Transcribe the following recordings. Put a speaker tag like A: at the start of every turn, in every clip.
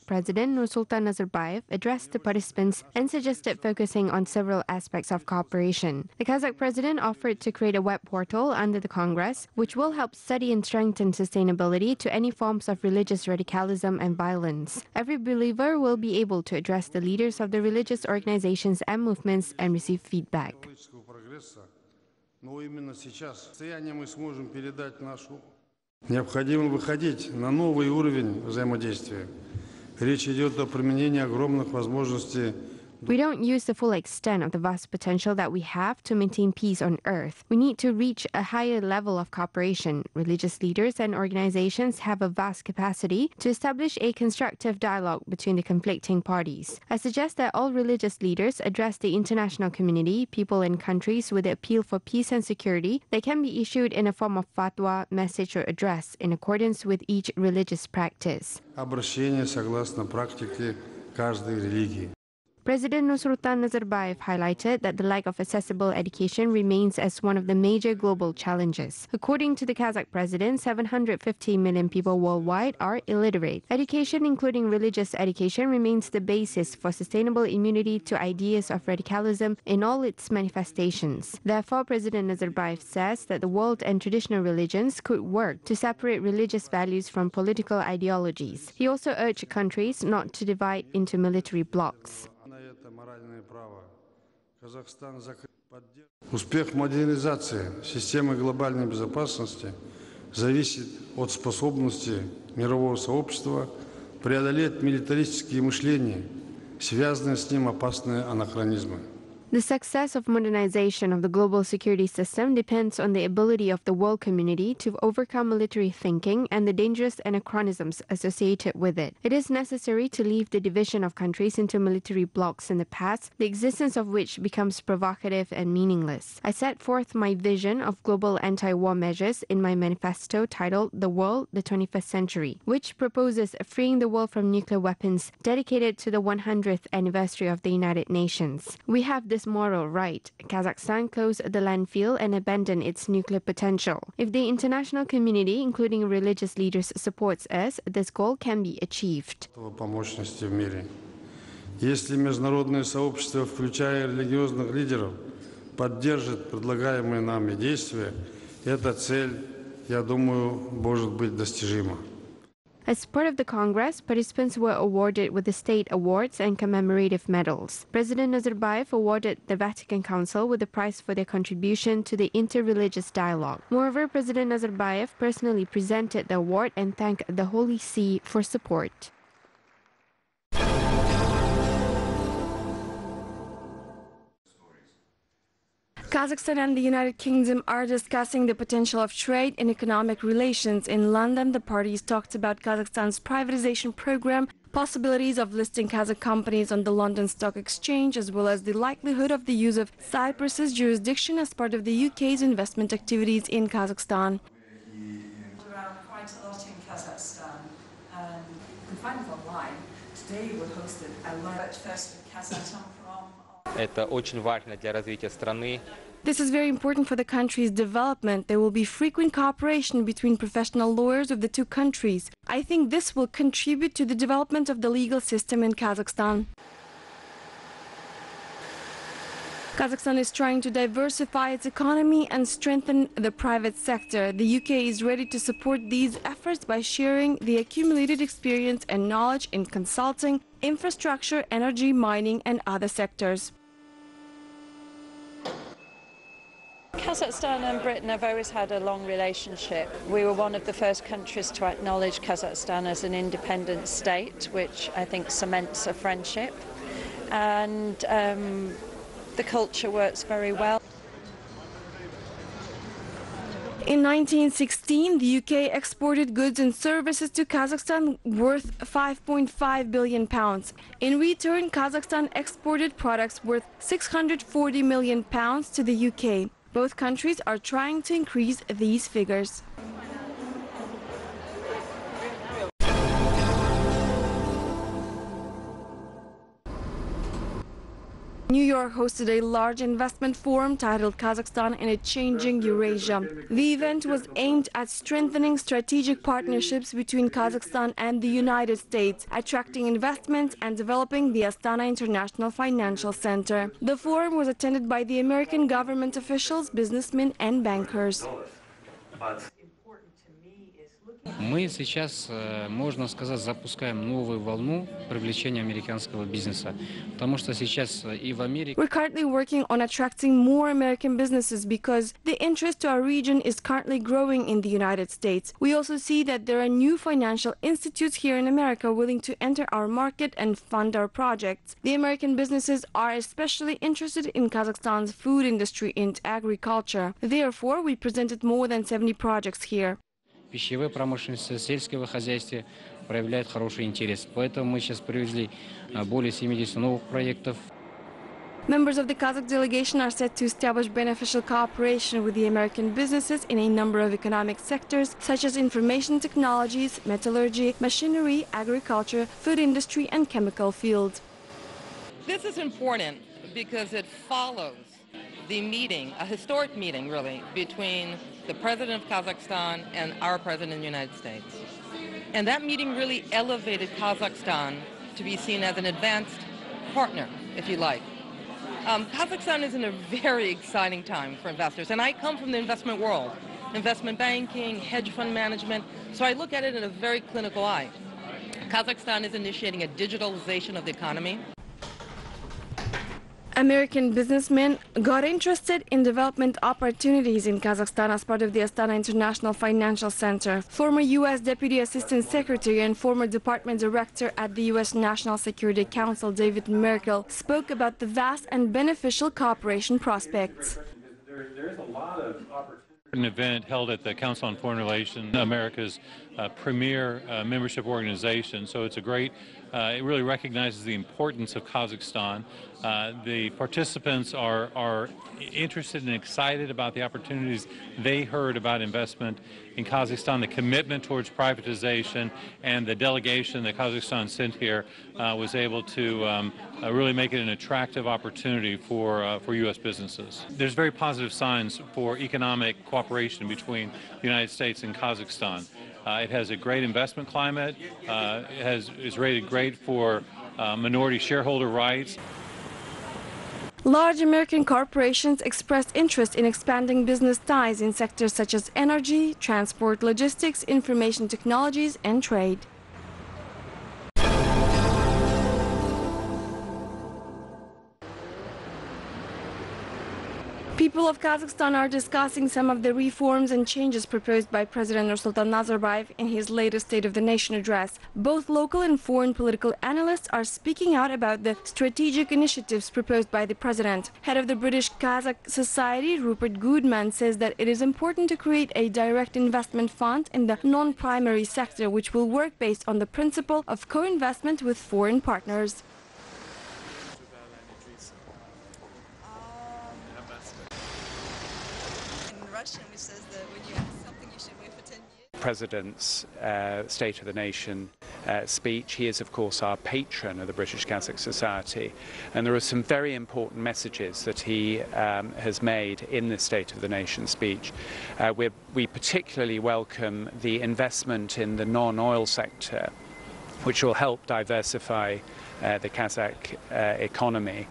A: President Nursultan Nazarbayev addressed the participants and suggested focusing on several aspects of cooperation. The Kazakh president offered to create a web portal under the Congress, which will help study and strengthen sustainability to any forms of religious radicalism and violence. Every believer will be able to address the leaders of the religious organizations and movements and receive feedback.
B: Необходимо выходить на новый уровень взаимодействия. Речь идет о применении огромных возможностей.
A: We don't use the full extent of the vast potential that we have to maintain peace on earth. We need to reach a higher level of cooperation. Religious leaders and organizations have a vast capacity to establish a constructive dialogue between the conflicting parties. I suggest that all religious leaders address the international community, people and countries with the appeal for peace and security that can be issued in a form of fatwa, message or address in accordance with each religious practice.
B: Обращение согласно практике каждой религии.
A: President Nursultan Nazarbayev highlighted that the lack of accessible education remains as one of the major global challenges. According to the Kazakh president, 750 million people worldwide are illiterate. Education, including religious education, remains the basis for sustainable immunity to ideas of radicalism in all its manifestations. Therefore, President Nazarbayev says that the world and traditional religions could work to separate religious values from political ideologies. He also urged countries not to divide into military blocs.
B: Успех модернизации системы глобальной безопасности зависит от способности мирового сообщества преодолеть милитаристские мышления, связанные с ним опасные анахронизмы.
A: The success of modernization of the global security system depends on the ability of the world community to overcome military thinking and the dangerous anachronisms associated with it. It is necessary to leave the division of countries into military blocs in the past, the existence of which becomes provocative and meaningless. I set forth my vision of global anti-war measures in my manifesto titled The World, the 21st Century, which proposes freeing the world from nuclear weapons, dedicated to the 100th anniversary of the United Nations. We have this moral right. Kazakhstan close the landfill and abandon its nuclear potential. If the international community, including religious leaders, supports us, this goal can be achieved.
B: Помощности в мире. Если международное сообщество, включая религиозных лидеров, поддержит предлагаемые нами действия, эта цель, я думаю, может быть достижима.
A: As part of the Congress, participants were awarded with the state awards and commemorative medals. President Nazarbayev awarded the Vatican Council with the prize for their contribution to the interreligious dialogue. Moreover, President Nazarbayev personally presented the award and thanked the Holy See for support. Kazakhstan and the United Kingdom are discussing the potential of trade and economic relations. In London, the parties talked about Kazakhstan's privatization program, possibilities of listing Kazakh companies on the London Stock Exchange, as well as the likelihood of the use of Cyprus's jurisdiction as part of the UK's investment activities in Kazakhstan.
C: Around quite a lot in Kazakhstan. You can find it online. Today we hosted a lunch first with Kazakhstan from.
D: Это очень важно для развития страны.
A: This is very important for the country's development. There will be frequent cooperation between professional lawyers of the two countries. I think this will contribute to the development of the legal system in Kazakhstan. Kazakhstan is trying to diversify its economy and strengthen the private sector. The UK is ready to support these efforts by sharing the accumulated experience and knowledge in consulting, infrastructure, energy, mining, and other sectors.
E: Kazakhstan and Britain have always had a long relationship. We were one of the first countries to acknowledge Kazakhstan as an independent state, which I think cements a friendship. And the culture works very well.
A: In 1916, the UK exported goods and services to Kazakhstan worth £5.5 billion. In return, Kazakhstan exported products worth £640 million to the UK. Both countries are trying to increase these figures.
F: New York hosted a large investment forum titled Kazakhstan in a Changing Eurasia. The event was aimed at strengthening strategic partnerships between Kazakhstan and the United States, attracting investments and developing the Astana International Financial Center. The forum was attended by the American government officials, businessmen and bankers.
G: Мы сейчас, можно сказать, запускаем новую волну привлечения американского бизнеса, потому что сейчас и в Америке.
F: We're currently working on attracting more American businesses because the interest to our region is currently growing in the United States. We also see that there are new financial institutes here in America willing to enter our market and fund our projects. The American businesses are especially interested in Kazakhstan's food industry and agriculture. Therefore, we presented more than 70 projects here.
G: Пищевая промышленность, сельского хозяйства проявляет хороший интерес. Поэтому мы сейчас привезли более 70 новых проектов.
F: Members of the Kazakh delegation are set to establish beneficial cooperation with the American businesses in a number of economic sectors, such as information technologies, metallurgy, machinery, agriculture, food industry, and chemical fields.
H: This is important because it follows the meeting, a historic meeting really, between the President of Kazakhstan and our President of the United States. And that meeting really elevated Kazakhstan to be seen as an advanced partner, if you like. Kazakhstan is in a very exciting time for investors, and I come from the investment world, investment banking, hedge fund management, so I look at it in a very clinical eye. Kazakhstan is initiating a digitalization of the economy.
F: American businessmen got interested in development opportunities in Kazakhstan as part of the Astana International Financial Center. Former U.S. Deputy Assistant Secretary and former Department Director at the U.S. National Security Council, David Merkel, spoke about the vast and beneficial cooperation prospects.
I: There is a lot of opportunity. An event held at the Council on Foreign Relations, America's premier membership organization. So it's a great, it really recognizes the importance of Kazakhstan. The participants are interested and excited about the opportunities they heard about investment in Kazakhstan, the commitment towards privatization, and the delegation that Kazakhstan sent here was able to really make it an attractive opportunity for U.S. businesses. There's very positive signs for economic cooperation between the United States and Kazakhstan. It has a great investment climate, is rated great for minority shareholder rights.
F: Large American corporations expressed interest in expanding business ties in sectors such as energy, transport, logistics, information technologies, and trade. People of Kazakhstan are discussing some of the reforms and changes proposed by President Nursultan Nazarbayev in his latest State of the Nation address. Both local and foreign political analysts are speaking out about the strategic initiatives proposed by the president. Head of the British Kazakh Society, Rupert Goodman, says that it is important to create a direct investment fund in the non-primary sector, which will work based on the principle of co-investment with foreign partners.
C: Which says that when you ask something, you should wait for 10 years.
J: President's State of the Nation speech. He is, of course, our patron of the British Kazakh Society, and there are some very important messages that he has made in this State of the Nation speech. We particularly welcome the investment in the non-oil sector, which will help diversify the Kazakh economy.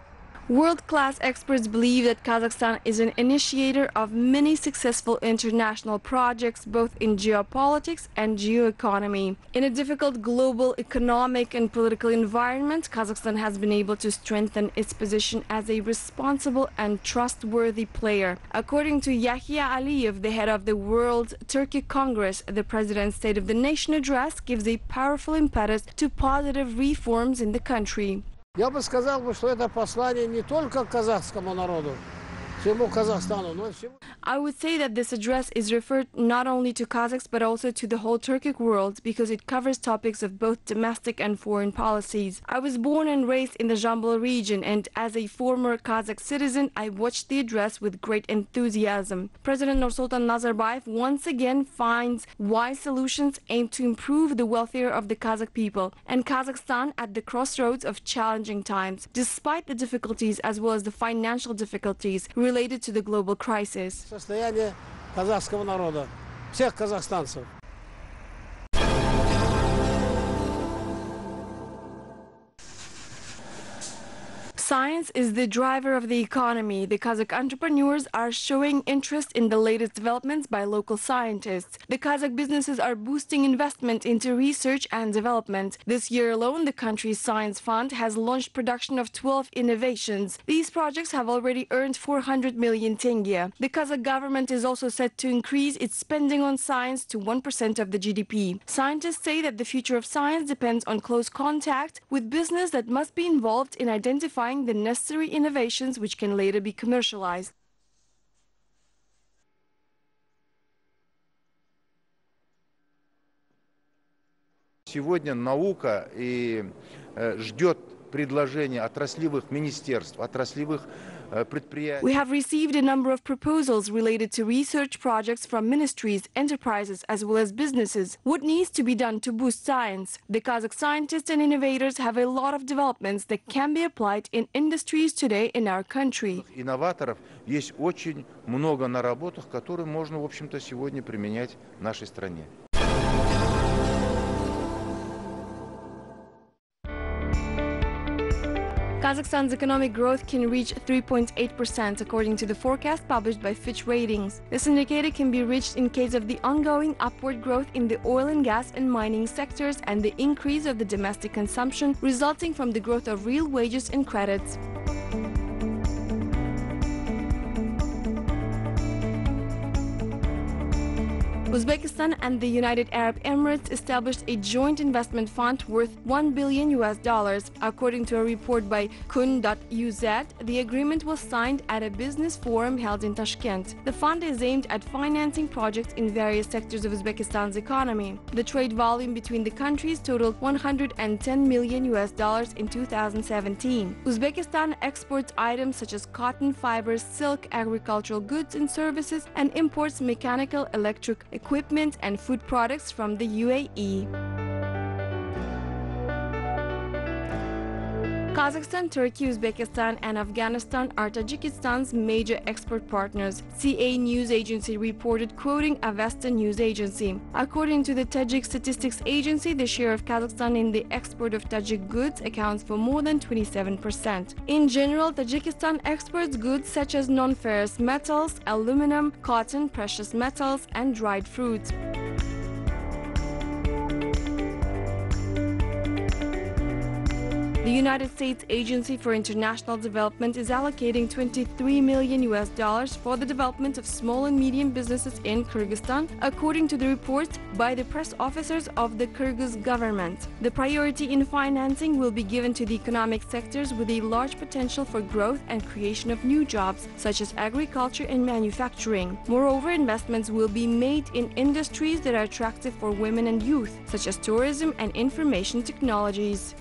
F: World-class experts believe that Kazakhstan is an initiator of many successful international projects, both in geopolitics and geoeconomy. In a difficult global economic and political environment, Kazakhstan has been able to strengthen its position as a responsible and trustworthy player. According to Yahya Aliyev, the head of the World Turkey Congress, the President's State of the Nation address gives a powerful impetus to positive reforms in the country.
K: Я бы сказал, что это послание не только к казахскому народу, всему Казахстану, но всему.
F: I would say that this address is referred not only to Kazakhs but also to the whole Turkic world because it covers topics of both domestic and foreign policies. I was born and raised in the Jambul region, and as a former Kazakh citizen, I watched the address with great enthusiasm. President Nursultan Nazarbayev once again finds wise solutions aimed to improve the welfare of the Kazakh people and Kazakhstan at the crossroads of challenging times, despite the difficulties as well as the financial difficulties related to the global crisis.
K: Состояние казахского народа, всех казахстанцев.
F: Science is the driver of the economy. The Kazakh entrepreneurs are showing interest in the latest developments by local scientists. The Kazakh businesses are boosting investment into research and development. This year alone, the country's science fund has launched production of 12 innovations. These projects have already earned 400 million tenge. The Kazakh government is also set to increase its spending on science to 1% of the GDP. Scientists say that the future of science depends on close contact with business that must be involved in identifying the necessary innovations which can later be commercialized.
L: Сегодня наука ждет предложения отраслевых министерств, отраслевых предприятий.
F: We have received a number of proposals related to research projects from ministries, enterprises, as well as businesses. What needs to be done to boost science? The Kazakh scientists and innovators have a lot of developments that can be applied in industries today in our country.
L: Инноваторов есть очень много наработок, которые можно, в общем-то, сегодня применять в нашей стране.
F: Kazakhstan's economic growth can reach 3.8% according to the forecast published by Fitch Ratings. This indicator can be reached in case of the ongoing upward growth in the oil and gas and mining sectors and the increase of the domestic consumption resulting from the growth of real wages and credits. Uzbekistan and the United Arab Emirates established a joint investment fund worth $1 billion. According to a report by kun.uz, the agreement was signed at a business forum held in Tashkent. The fund is aimed at financing projects in various sectors of Uzbekistan's economy. The trade volume between the countries totaled $110 million in 2017. Uzbekistan exports items such as cotton, fibers, silk, agricultural goods and services, and imports mechanical, electric equipment and food products from the UAE. Kazakhstan, Turkey, Uzbekistan and Afghanistan are Tajikistan's major export partners, CA News Agency reported, quoting Avesta News Agency. According to the Tajik Statistics Agency, the share of Kazakhstan in the export of Tajik goods accounts for more than 27%. In general, Tajikistan exports goods such as non-ferrous metals, aluminum, cotton, precious metals and dried fruits. The United States Agency for International Development is allocating $23 million for the development of small and medium businesses in Kyrgyzstan, according to the report by the press officers of the Kyrgyz government. The priority in financing will be given to the economic sectors with a large potential for growth and creation of new jobs, such as agriculture and manufacturing. Moreover, investments will be made in industries that are attractive for women and youth, such as tourism and information technologies.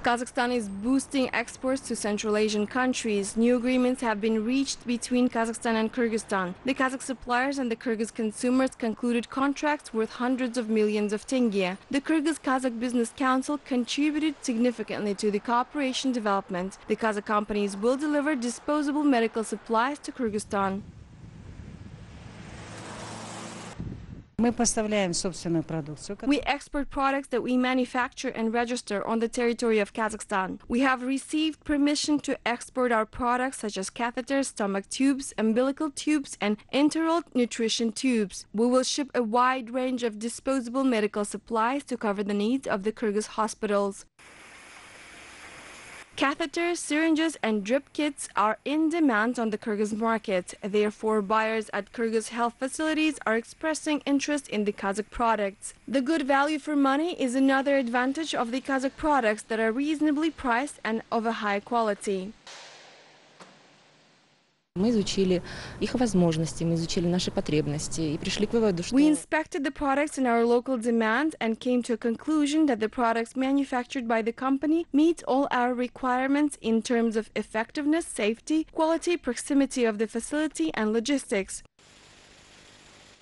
F: Kazakhstan is boosting exports to Central Asian countries. New agreements have been reached between Kazakhstan and Kyrgyzstan. The Kazakh suppliers and the Kyrgyz consumers concluded contracts worth hundreds of millions of tenge. The Kyrgyz-Kazakh Business Council contributed significantly to the cooperation development. The Kazakh companies will deliver disposable medical supplies to Kyrgyzstan.
M: Мы поставляем собственную продукцию.
F: We export products that we manufacture and register on the territory of Kazakhstan. We have received permission to export our products such as catheters, stomach tubes, umbilical tubes, and enteral nutrition tubes. We will ship a wide range of disposable medical supplies to cover the needs of the Kyrgyz hospitals. Catheters, syringes, and drip kits are in demand on the Kyrgyz market. Therefore, buyers at Kyrgyz health facilities are expressing interest in the Kazakh products. The good value for money is another advantage of the Kazakh products that are reasonably priced and of a high quality.
N: Мы изучили их возможности, мы изучили наши потребности и пришли к выводу, что...
F: We inspected the products in our local demand and came to a conclusion that the products manufactured by the company meet all our requirements in terms of effectiveness, safety, quality, proximity of the facility, and logistics.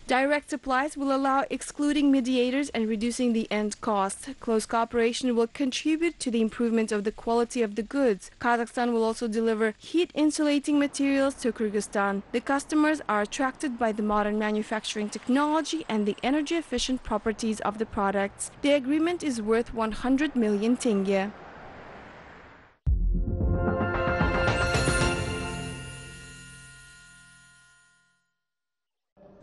F: Direct supplies will allow excluding mediators and reducing the end cost. Close cooperation will contribute to the improvement of the quality of the goods. Kazakhstan will also deliver heat-insulating materials to Kyrgyzstan. The customers are attracted by the modern manufacturing technology and the energy-efficient properties of the products. The agreement is worth 100 million tenge.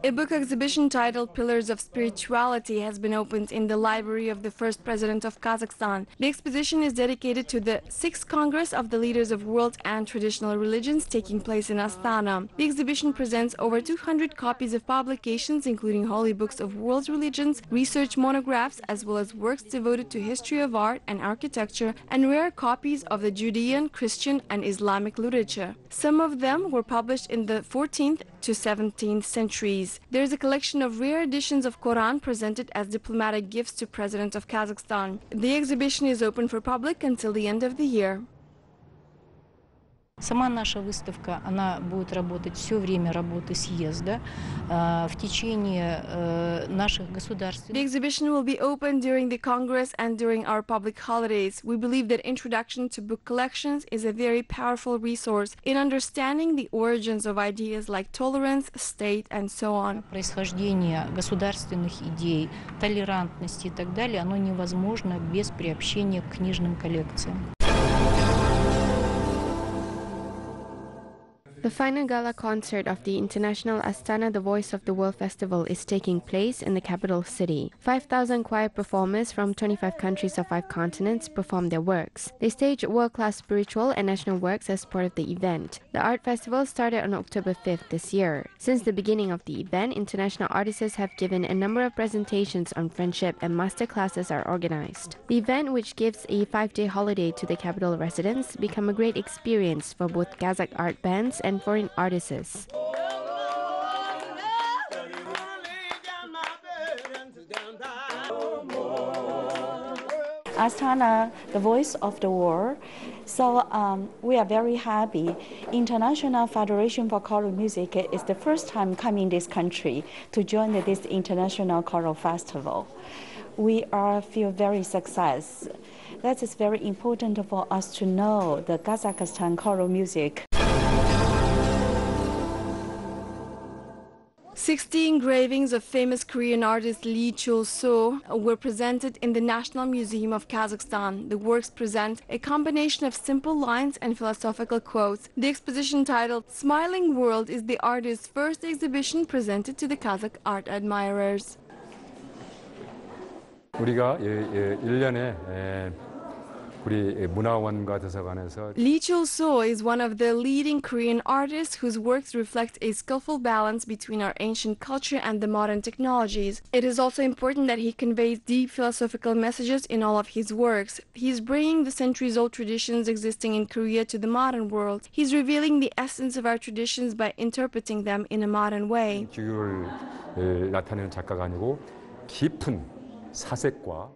F: A book exhibition titled Pillars of Spirituality has been opened in the library of the first president of Kazakhstan. The exposition is dedicated to the 6th Congress of the Leaders of World and Traditional Religions taking place in Astana. The exhibition presents over 200 copies of publications, including holy books of world religions, research monographs, as well as works devoted to history of art and architecture, and rare copies of the Judean, Christian, and Islamic literature. Some of them were published in the 14th to 17th centuries. There is a collection of rare editions of Quran presented as diplomatic gifts to President of Kazakhstan. The exhibition is open for public until the end of the year.
N: Сама наша выставка, она будет работать все время работы съезда в течение наших государственных.
F: The exhibition will be open during the Congress and during our public holidays. We believe that introduction to book collections is a very powerful resource in understanding the origins of ideas like tolerance, state, and so on.
N: Происхождение государственных идей, толерантности и так далее, оно невозможно без приобщения к книжным коллекциям.
A: The final gala concert of the International Astana The Voice of the World Festival is taking place in the capital city. 5,000 choir performers from 25 countries of 5 continents perform their works. They stage world-class spiritual and national works as part of the event. The art festival started on October 5th this year. Since the beginning of the event, international artists have given a number of presentations on friendship and master classes are organized. The event, which gives a 5-day holiday to the capital residents, become a great experience for both Kazakh art bands and foreign artists.
O: Astana, the voice of the world. So we are very happy. International Federation for Choral Music is the first time coming this country to join this international choral festival. We feel very success. That is very important for us to know the Kazakhstan choral music.
F: 60 engravings of famous Korean artist Lee Chul-soo were presented in the National Museum of Kazakhstan. The works present a combination of simple lines and philosophical quotes. The exposition titled Smiling World is the artist's first exhibition presented to the Kazakh art admirers.
P: 우리가 1년에 우리 문화원과 도서관에서
F: Lee Chul-soo is one of the leading Korean artists whose works reflect a skillful balance between our ancient culture and the modern technologies. It is also important that he conveys deep philosophical messages in all of his works. He's bringing the centuries-old traditions existing in Korea to the modern world. He's revealing the essence of our traditions by interpreting them in a modern way.
P: 기교를 나타내는 작가가 아니고 깊은 사색과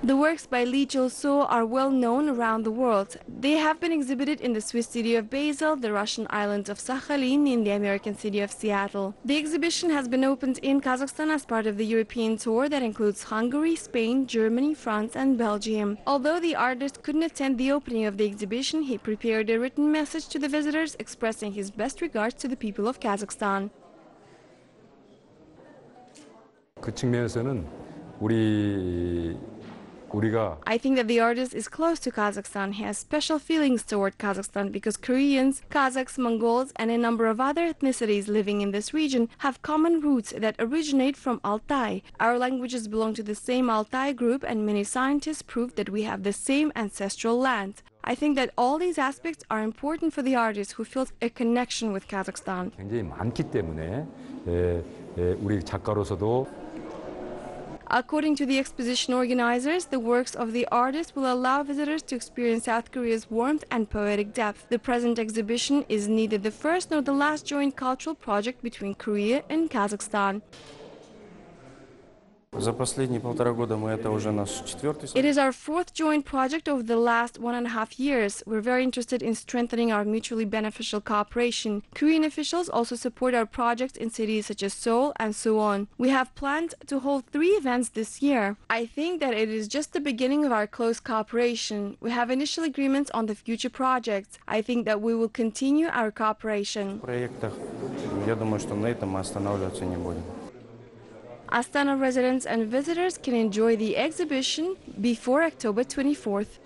F: The works by Lee Chul-soo are well known around the world. They have been exhibited in the Swiss city of Basel, the Russian island of Sakhalin, in the American city of Seattle. The exhibition has been opened in Kazakhstan as part of the European tour that includes Hungary, Spain, Germany, France, and Belgium. Although the artist couldn't attend the opening of the exhibition, he prepared a written message to the visitors expressing his best regards to the people of Kazakhstan.
P: 그 측면에서는 우리
F: I think that the artist is close to Kazakhstan. He has special feelings toward Kazakhstan because Koreans, Kazakhs, Mongols, and a number of other ethnicities living in this region have common roots that originate from Altai. Our languages belong to the same Altai group, and many scientists prove that we have the same ancestral land. I think that all these aspects are important for the artist who feels a connection with Kazakhstan.
P: 굉장히 많기 때문에 우리 작가로서도
F: According to the exposition organizers, the works of the artist will allow visitors to experience South Korea's warmth and poetic depth. The present exhibition is neither the first nor the last joint cultural project between Korea and Kazakhstan. It is our fourth joint project over the last 1.5 years. We're very interested in strengthening our mutually beneficial cooperation. Korean officials also support our projects in cities such as Seoul and Suwon. We have planned to hold 3 events this year. I think that it is just the beginning of our close cooperation. We have initial agreements on the future projects. I think that we will continue our cooperation. Astana residents and visitors can enjoy the exhibition before October 24th.